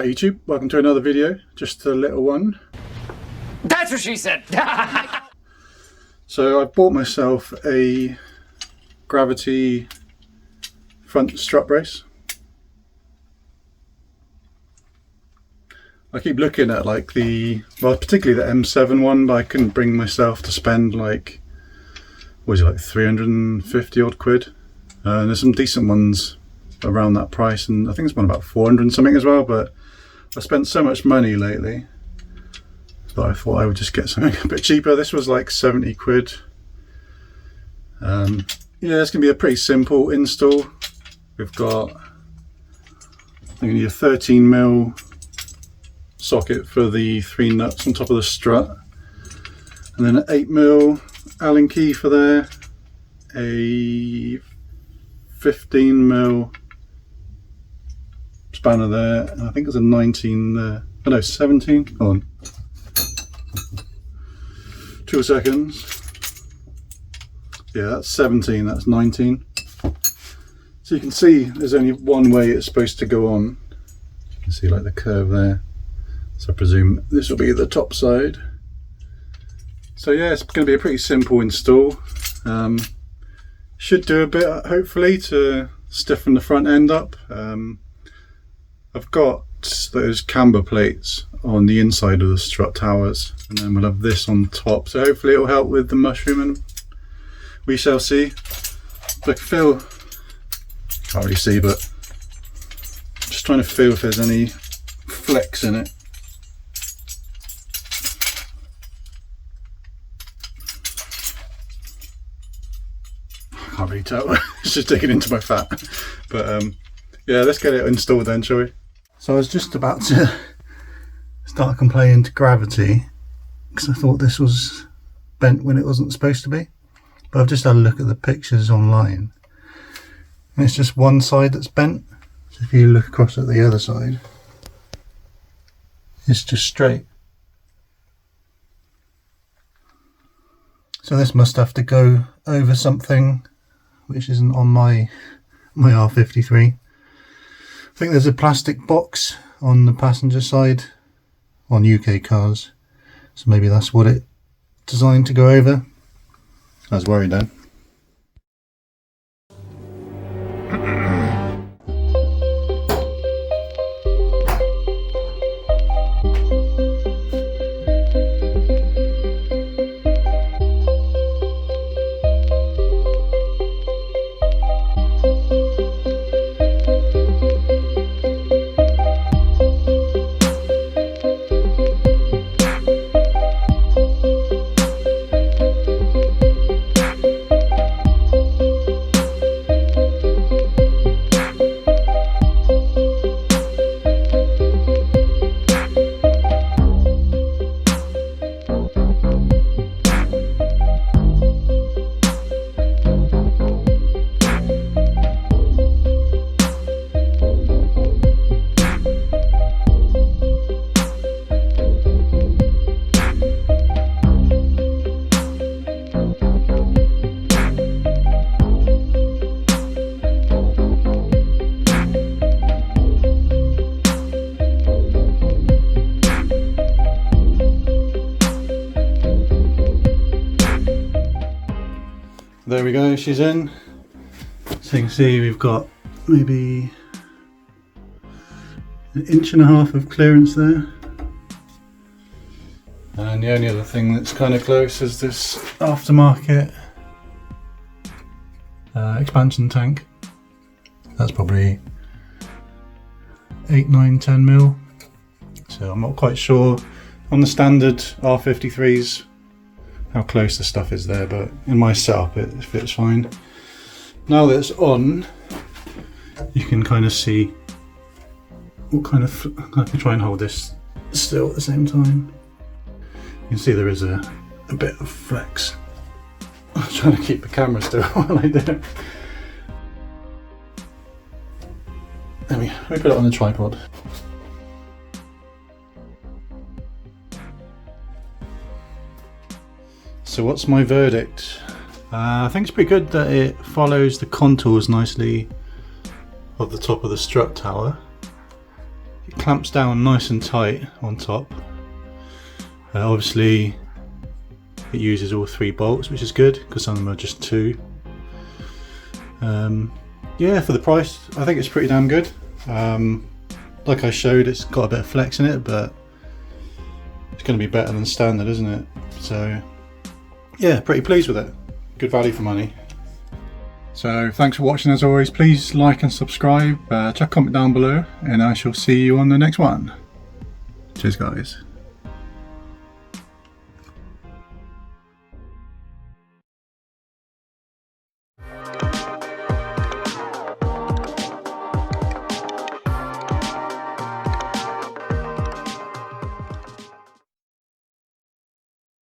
Right, YouTube, welcome to another video, just a little one. That's what she said! So I bought myself a gravity front strut brace. I keep looking at like particularly the M7 one, but I couldn't bring myself to spend like, what is it, like 350 odd quid. And there's some decent ones around that price, and I think it's one about 400 and something as well, but I spent so much money lately that I thought I would just get something a bit cheaper. This was like 70 quid. Yeah, it's going to be a pretty simple install. We've got, I think we need a 13mm socket for the 3 nuts on top of the strut, and then an 8mm Allen key for there, a 15mm spanner there, and I think there's a 19 there. Oh no, 17. Hold on. 2 seconds. Yeah, that's 17, that's 19. So you can see there's only one way it's supposed to go on. You can see like the curve there. So I presume this will be the top side. So yeah, it's going to be a pretty simple install. Should do a bit, hopefully, to stiffen the front end up. I've got those camber plates on the inside of the strut towers, and then we'll have this on top. So hopefully it'll help with the mushroom, and we shall see. But I feel, can't really see, but I'm just trying to feel if there's any flex in it. I can't really tell. It's just digging into my fat. But yeah, let's get it installed then, shall we? So I was just about to start complaining to gravity because I thought this was bent when it wasn't supposed to be. But I've just had a look at the pictures online, and it's just one side that's bent. So if you look across at the other side, it's just straight. So this must have to go over something which isn't on my R53. I think there's a plastic box on the passenger side on UK cars, so maybe that's what it's designed to go over. I was worried then. There we go, she's in. So you can see we've got maybe 1.5 inches of clearance there. And the only other thing that's kind of close is this aftermarket expansion tank. That's probably 8, 9, 10 mil. So I'm not quite sure on the standard R53s how close the stuff is there, but in my setup it fits fine. Now that it's on, you can kind of see what kind of, I can try and hold this still at the same time. You can see there is a bit of flex. I'm trying to keep the camera still while I do it. Let me put it on the tripod. So what's my verdict? I think it's pretty good that it follows the contours nicely of the top of the strut tower. clamps down nice and tight on top. Obviously it uses all 3 bolts, which is good because some of them are just 2. Yeah, for the price I think it's pretty damn good. Like I showed, it's got a bit of flex in it, but it's going to be better than standard, isn't it? So yeah, pretty pleased with it. Good value for money. So thanks for watching as always. Please like and subscribe, chuck a comment down below, and I shall see you on the next one. Cheers guys.